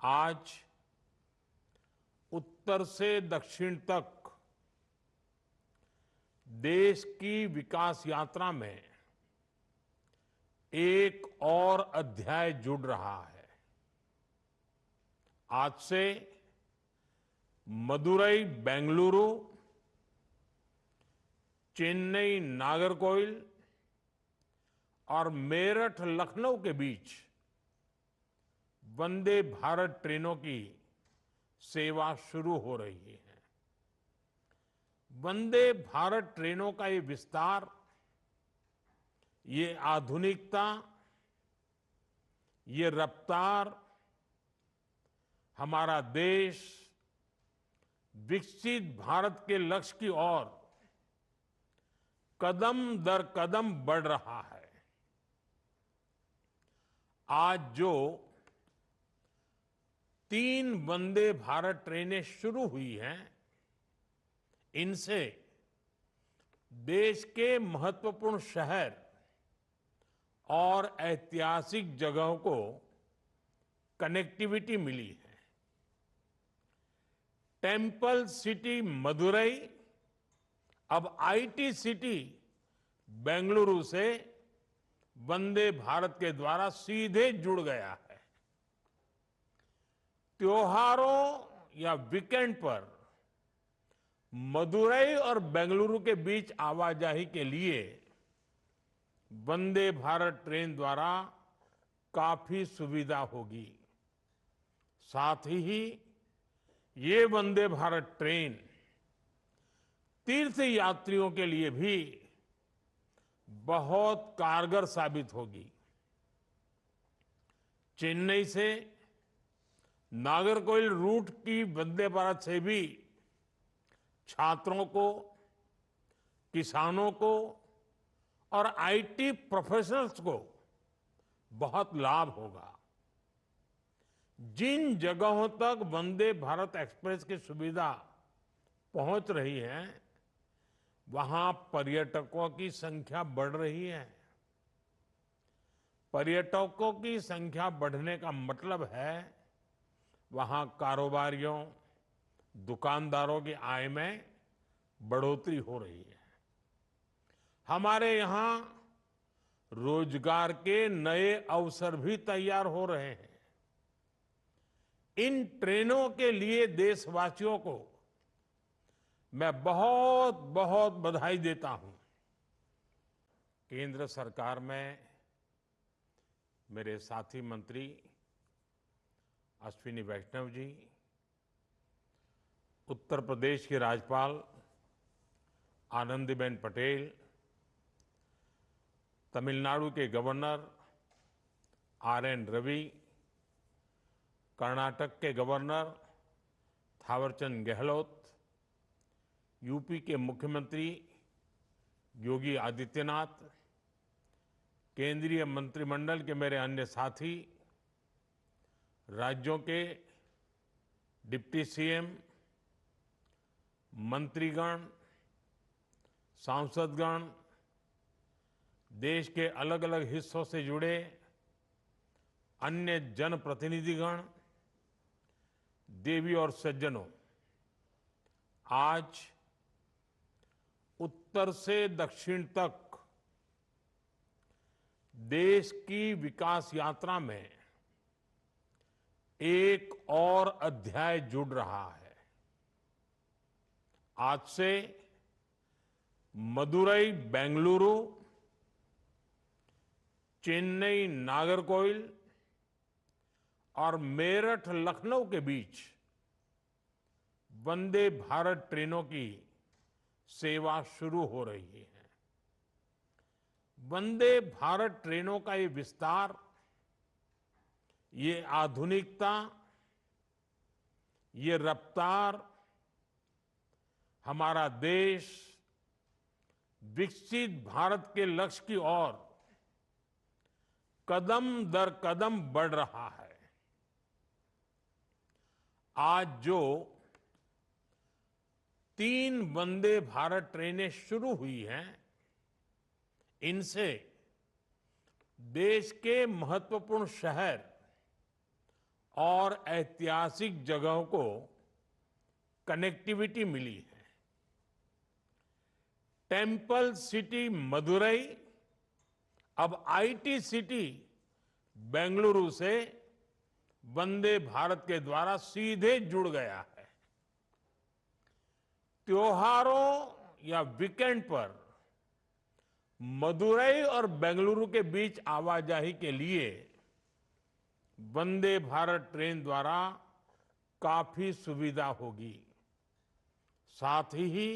आज उत्तर से दक्षिण तक देश की विकास यात्रा में एक और अध्याय जुड़ रहा है। आज से मदुरई बेंगलुरु, चेन्नई नागरकोइल और मेरठ लखनऊ के बीच वंदे भारत ट्रेनों की सेवा शुरू हो रही है। वंदे भारत ट्रेनों का ये विस्तार, ये आधुनिकता, ये रफ्तार हमारा देश विकसित भारत के लक्ष्य की ओर कदम दर कदम बढ़ रहा है। आज जो 3 वंदे भारत ट्रेनें शुरू हुई हैं, इनसे देश के महत्वपूर्ण शहर और ऐतिहासिक जगहों को कनेक्टिविटी मिली है। टेंपल सिटी मदुरई अब आईटी सिटी बेंगलुरु से वंदे भारत के द्वारा सीधे जुड़ गया है। त्योहारों या वीकेंड पर मदुरई और बेंगलुरु के बीच आवाजाही के लिए वंदे भारत ट्रेन द्वारा काफी सुविधा होगी। साथ ही ये वंदे भारत ट्रेन तीर्थ यात्रियों के लिए भी बहुत कारगर साबित होगी। चेन्नई से नागरकोइल रूट की वंदे भारत से भी छात्रों को, किसानों को और आईटी प्रोफेशनल्स को बहुत लाभ होगा। जिन जगहों तक वंदे भारत एक्सप्रेस की सुविधा पहुंच रही है, वहां पर्यटकों की संख्या बढ़ रही है। पर्यटकों की संख्या बढ़ने का मतलब है वहां कारोबारियों, दुकानदारों की आय में बढ़ोतरी हो रही है। हमारे यहां रोजगार के नए अवसर भी तैयार हो रहे हैं। इन ट्रेनों के लिए देशवासियों को मैं बहुत बहुत बधाई देता हूं। केंद्र सरकार में मेरे साथी मंत्री अश्विनी वैष्णव जी, उत्तर प्रदेश की राज्यपाल आनंदीबेन पटेल, तमिलनाडु के गवर्नर आर.एन. रवि, कर्नाटक के गवर्नर थावरचंद गहलोत, यूपी के मुख्यमंत्री योगी आदित्यनाथ, केंद्रीय मंत्रिमंडल के मेरे अन्य साथी, राज्यों के डिप्टी सीएम, मंत्रीगण, सांसदगण, देश के अलग अलग हिस्सों से जुड़े अन्य जनप्रतिनिधिगण, देवी और सज्जनों, आज उत्तर से दक्षिण तक देश की विकास यात्रा में एक और अध्याय जुड़ रहा है। आज से मदुरई बेंगलुरु, चेन्नई नागरकोइल और मेरठ लखनऊ के बीच वंदे भारत ट्रेनों की सेवा शुरू हो रही है। वंदे भारत ट्रेनों का ये विस्तार, ये आधुनिकता, ये रफ्तार हमारा देश विकसित भारत के लक्ष्य की ओर कदम दर कदम बढ़ रहा है। आज जो 3 वंदे भारत ट्रेनें शुरू हुई हैं, इनसे देश के महत्वपूर्ण शहर और ऐतिहासिक जगहों को कनेक्टिविटी मिली है। टेम्पल सिटी मदुरई अब आईटी सिटी बेंगलुरु से वंदे भारत के द्वारा सीधे जुड़ गया है। त्योहारों या वीकेंड पर मदुरई और बेंगलुरु के बीच आवाजाही के लिए वंदे भारत ट्रेन द्वारा काफी सुविधा होगी। साथ ही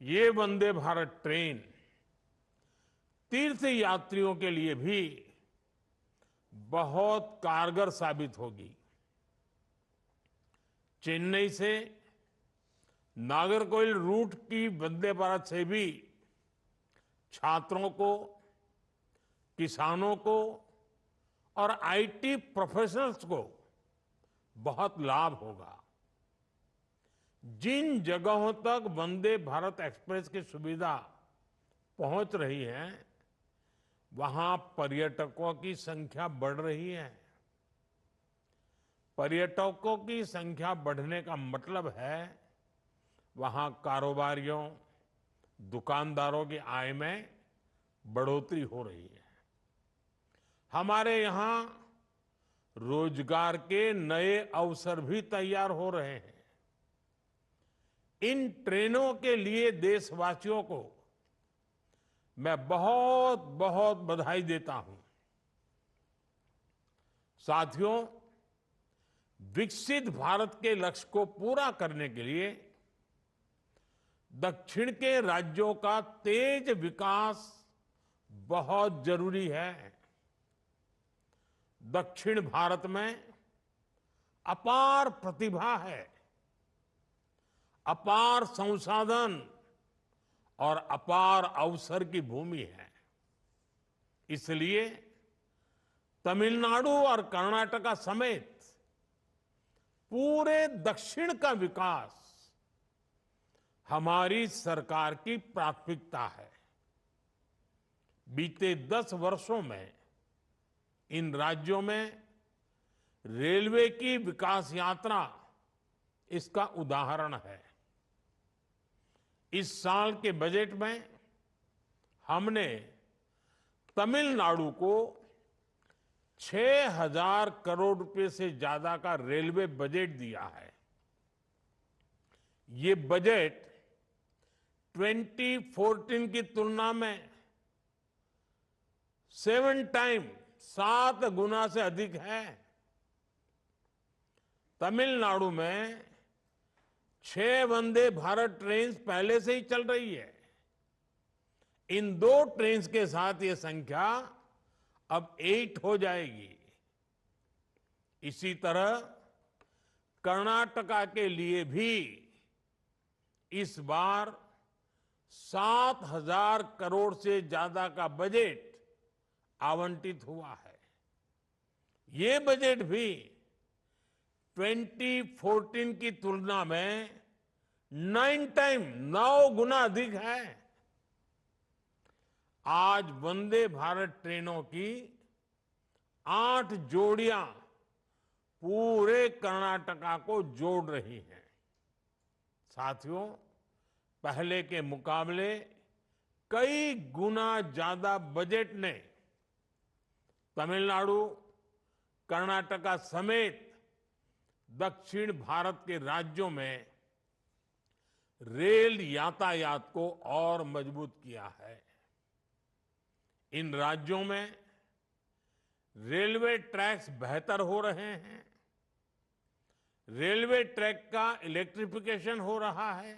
ये वंदे भारत ट्रेन तीर्थ यात्रियों के लिए भी बहुत कारगर साबित होगी। चेन्नई से नागरकोइल रूट की वंदे भारत से भी छात्रों को, किसानों को और आईटी प्रोफेशनल्स को बहुत लाभ होगा। जिन जगहों तक वंदे भारत एक्सप्रेस की सुविधा पहुंच रही है, वहां पर्यटकों की संख्या बढ़ रही है। पर्यटकों की संख्या बढ़ने का मतलब है वहां कारोबारियों, दुकानदारों की आय में बढ़ोतरी हो रही है। हमारे यहां रोजगार के नए अवसर भी तैयार हो रहे हैं। इन ट्रेनों के लिए देशवासियों को मैं बहुत बहुत बधाई देता हूं। साथियों, विकसित भारत के लक्ष्य को पूरा करने के लिए दक्षिण के राज्यों का तेज विकास बहुत जरूरी है। दक्षिण भारत में अपार प्रतिभा है, अपार संसाधन और अपार अवसर की भूमि है। इसलिए तमिलनाडु और कर्नाटका समेत पूरे दक्षिण का विकास हमारी सरकार की प्राथमिकता है। बीते 10 वर्षों में इन राज्यों में रेलवे की विकास यात्रा इसका उदाहरण है। इस साल के बजट में हमने तमिलनाडु को 6,000 करोड़ रुपए से ज्यादा का रेलवे बजट दिया है। ये बजट 2014 की तुलना में 7 गुना से अधिक है। तमिलनाडु में 6 वंदे भारत ट्रेन पहले से ही चल रही है। इन 2 ट्रेन के साथ ये संख्या अब 8 हो जाएगी। इसी तरह कर्नाटका के लिए भी इस बार 7,000 करोड़ से ज्यादा का बजट आवंटित हुआ है। ये बजट भी 2014 की तुलना में 9 गुना अधिक है। आज वंदे भारत ट्रेनों की 8 जोड़ियां पूरे कर्नाटका को जोड़ रही हैं। साथियों, पहले के मुकाबले कई गुना ज्यादा बजट ने तमिलनाडु, कर्नाटका समेत दक्षिण भारत के राज्यों में रेल यातायात को और मजबूत किया है। इन राज्यों में रेलवे ट्रैक्स बेहतर हो रहे हैं। रेलवे ट्रैक का इलेक्ट्रिफिकेशन हो रहा है।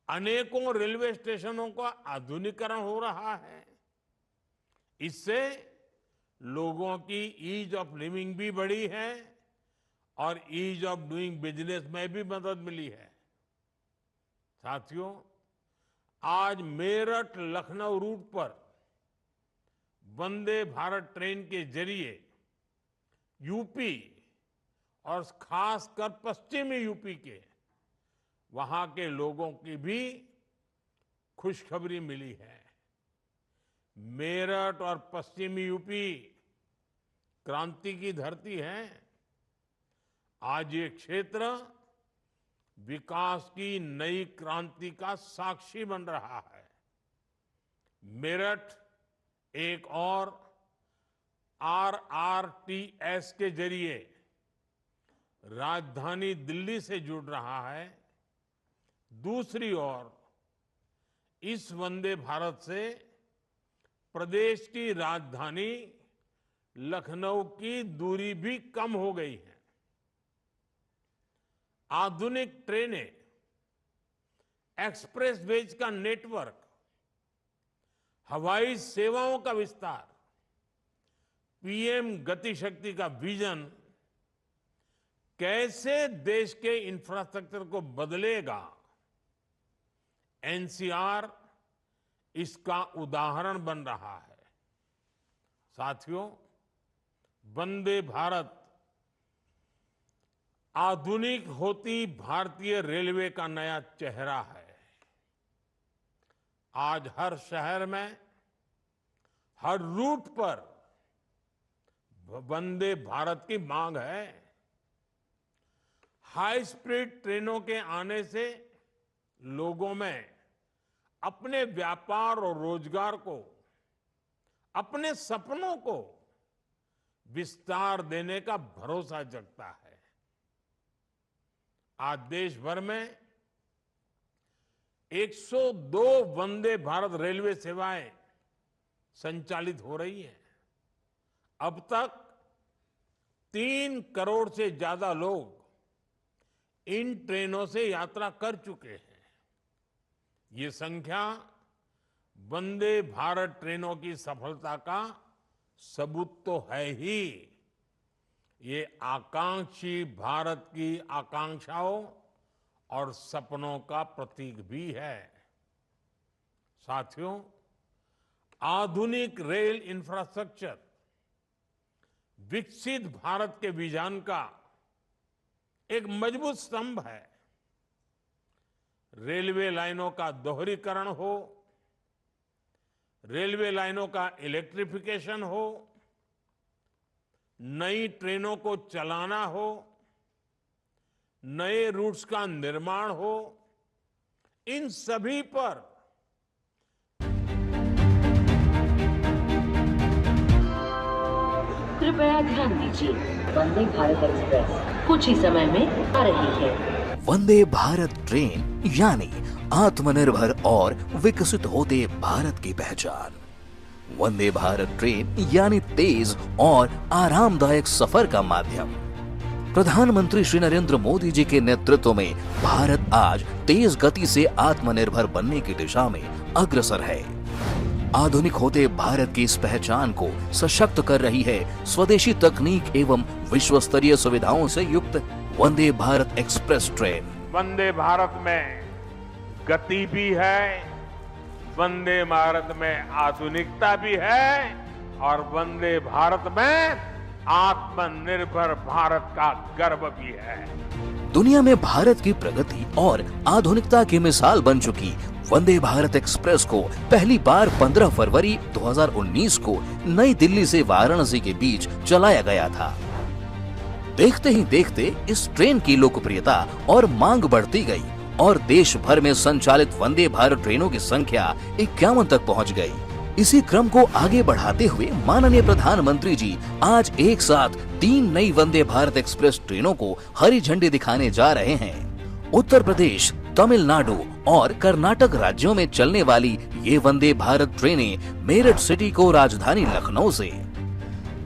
अनेकों रेलवे स्टेशनों का आधुनिकीकरण हो रहा है। इससे लोगों की ईज ऑफ लिविंग भी बढ़ी है और ईज ऑफ डूइंग बिजनेस में भी मदद मिली है। साथियों, आज मेरठ लखनऊ रूट पर वंदे भारत ट्रेन के जरिए यूपी और खासकर पश्चिमी यूपी के वहां के लोगों की भी खुशखबरी मिली है। मेरठ और पश्चिमी यूपी क्रांति की धरती है। आज ये क्षेत्र विकास की नई क्रांति का साक्षी बन रहा है। मेरठ एक और RRTS के जरिए राजधानी दिल्ली से जुड़ रहा है। दूसरी ओर इस वंदे भारत से प्रदेश की राजधानी लखनऊ की दूरी भी कम हो गई है। आधुनिक ट्रेनें, एक्सप्रेसवेज का नेटवर्क, हवाई सेवाओं का विस्तार, पीएम गति शक्ति का विजन कैसे देश के इंफ्रास्ट्रक्चर को बदलेगा, एनसीआर इसका उदाहरण बन रहा है। साथियों, वंदे भारत आधुनिक होती भारतीय रेलवे का नया चेहरा है। आज हर शहर में, हर रूट पर वंदे भारत की मांग है। हाई स्पीड ट्रेनों के आने से लोगों में अपने व्यापार और रोजगार को, अपने सपनों को विस्तार देने का भरोसा जगता है। आज देश भर में 102 वंदे भारत रेलवे सेवाएं संचालित हो रही हैं। अब तक 3 करोड़ से ज्यादा लोग इन ट्रेनों से यात्रा कर चुके हैं। ये संख्या वंदे भारत ट्रेनों की सफलता का सबूत तो है ही, ये आकांक्षी भारत की आकांक्षाओं और सपनों का प्रतीक भी है। साथियों, आधुनिक रेल इंफ्रास्ट्रक्चर विकसित भारत के विजन का एक मजबूत स्तंभ है। रेलवे लाइनों का दोहरीकरण हो, रेलवे लाइनों का इलेक्ट्रिफिकेशन हो, नई ट्रेनों को चलाना हो, नए रूट्स का निर्माण हो, इन सभी पर कृपया ध्यान दीजिए, वंदे भारत एक्सप्रेस कुछ ही समय में आ रही है। वंदे भारत ट्रेन यानी आत्मनिर्भर और विकसित होते भारत की पहचान। वंदे भारत ट्रेन यानी तेज और आरामदायक सफर का माध्यम। प्रधानमंत्री श्री नरेंद्र मोदी जी के नेतृत्व में भारत आज तेज गति से आत्मनिर्भर बनने की दिशा में अग्रसर है। आधुनिक होते भारत की इस पहचान को सशक्त कर रही है स्वदेशी तकनीक एवं विश्व स्तरीय सुविधाओं से युक्त वंदे भारत एक्सप्रेस ट्रेन। वंदे भारत में गति भी है, वंदे भारत में आधुनिकता भी है और वंदे भारत में आत्मनिर्भर भारत का गर्व भी है। दुनिया में भारत की प्रगति और आधुनिकता की मिसाल बन चुकी वंदे भारत एक्सप्रेस को पहली बार 15 फरवरी 2019 को नई दिल्ली से वाराणसी के बीच चलाया गया था। देखते ही देखते इस ट्रेन की लोकप्रियता और मांग बढ़ती गई और देश भर में संचालित वंदे भारत ट्रेनों की संख्या 51 तक पहुंच गई। इसी क्रम को आगे बढ़ाते हुए माननीय प्रधानमंत्री जी आज एक साथ 3 नई वंदे भारत एक्सप्रेस ट्रेनों को हरी झंडी दिखाने जा रहे हैं। उत्तर प्रदेश, तमिलनाडु और कर्नाटक राज्यों में चलने वाली ये वंदे भारत ट्रेनें मेरठ सिटी को राजधानी लखनऊ से,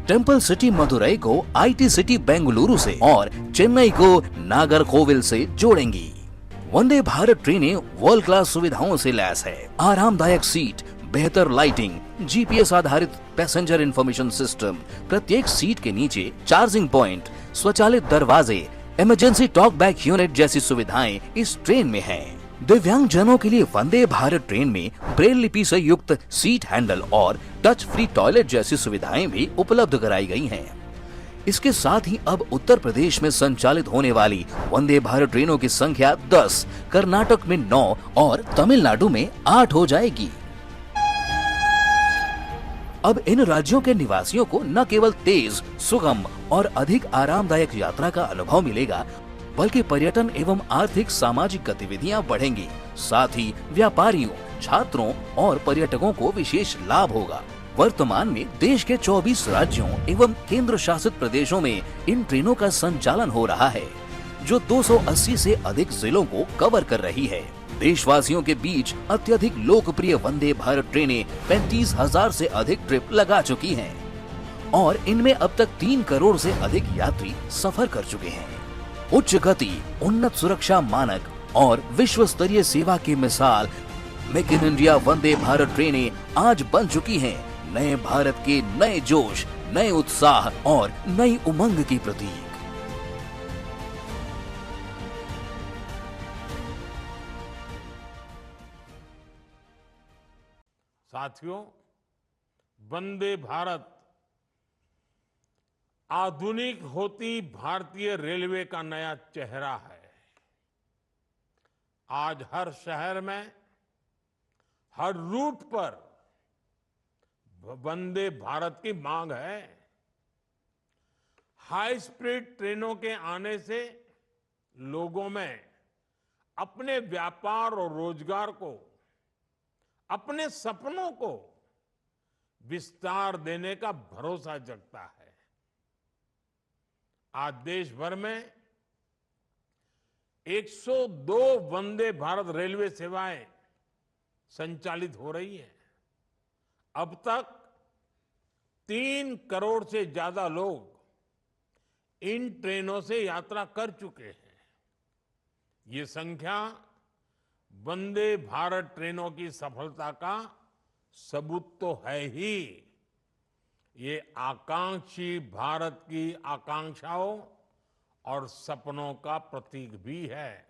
टेम्पल सिटी मदुरई को IT सिटी बेंगलुरु से और चेन्नई को नागरकोविल से जोड़ेंगी। वंदे भारत ट्रेनें वर्ल्ड क्लास सुविधाओं से लैस है। आरामदायक सीट, बेहतर लाइटिंग, GPS आधारित पैसेंजर इंफॉर्मेशन सिस्टम, प्रत्येक सीट के नीचे चार्जिंग पॉइंट, स्वचालित दरवाजे, इमरजेंसी टॉक बैक यूनिट जैसी सुविधाएं इस ट्रेन में हैं। दिव्यांग जनों के लिए वंदे भारत ट्रेन में ब्रेल लिपि से युक्त सीट हैंडल और टच फ्री टॉयलेट जैसी सुविधाएं भी उपलब्ध कराई गई हैं। इसके साथ ही अब उत्तर प्रदेश में संचालित होने वाली वंदे भारत ट्रेनों की संख्या 10, कर्नाटक में 9 और तमिलनाडु में 8 हो जाएगी। अब इन राज्यों के निवासियों को न केवल तेज, सुगम और अधिक आरामदायक यात्रा का अनुभव मिलेगा, बल्कि पर्यटन एवं आर्थिक सामाजिक गतिविधियां बढ़ेंगी। साथ ही व्यापारियों, छात्रों और पर्यटकों को विशेष लाभ होगा। वर्तमान में देश के 24 राज्यों एवं केंद्र शासित प्रदेशों में इन ट्रेनों का संचालन हो रहा है, जो 280 से अधिक जिलों को कवर कर रही है। देशवासियों के बीच अत्यधिक लोकप्रिय वंदे भारत ट्रेनें 35,000 से अधिक ट्रिप लगा चुकी हैं और इनमें अब तक 3 करोड़ से अधिक यात्री सफर कर चुके हैं। उच्च गति, उन्नत सुरक्षा मानक और विश्व स्तरीय सेवा की मिसाल make in India Vande Bharat ट्रेनें आज बन चुकी हैं नए भारत के नए जोश, नए उत्साह और नई उमंग की प्रतीक। साथियों, वंदे भारत आधुनिक होती भारतीय रेलवे का नया चेहरा है। आज हर शहर में, हर रूट पर वंदे भारत की मांग है। हाई स्पीड ट्रेनों के आने से लोगों में अपने व्यापार और रोजगार को, अपने सपनों को विस्तार देने का भरोसा जगता है। आज देश भर में 102 वंदे भारत रेलवे सेवाएं संचालित हो रही हैं। अब तक 3 करोड़ से ज्यादा लोग इन ट्रेनों से यात्रा कर चुके हैं। ये संख्या वंदे भारत ट्रेनों की सफलता का सबूत तो है ही, ये आकांक्षी भारत की आकांक्षाओं और सपनों का प्रतीक भी है।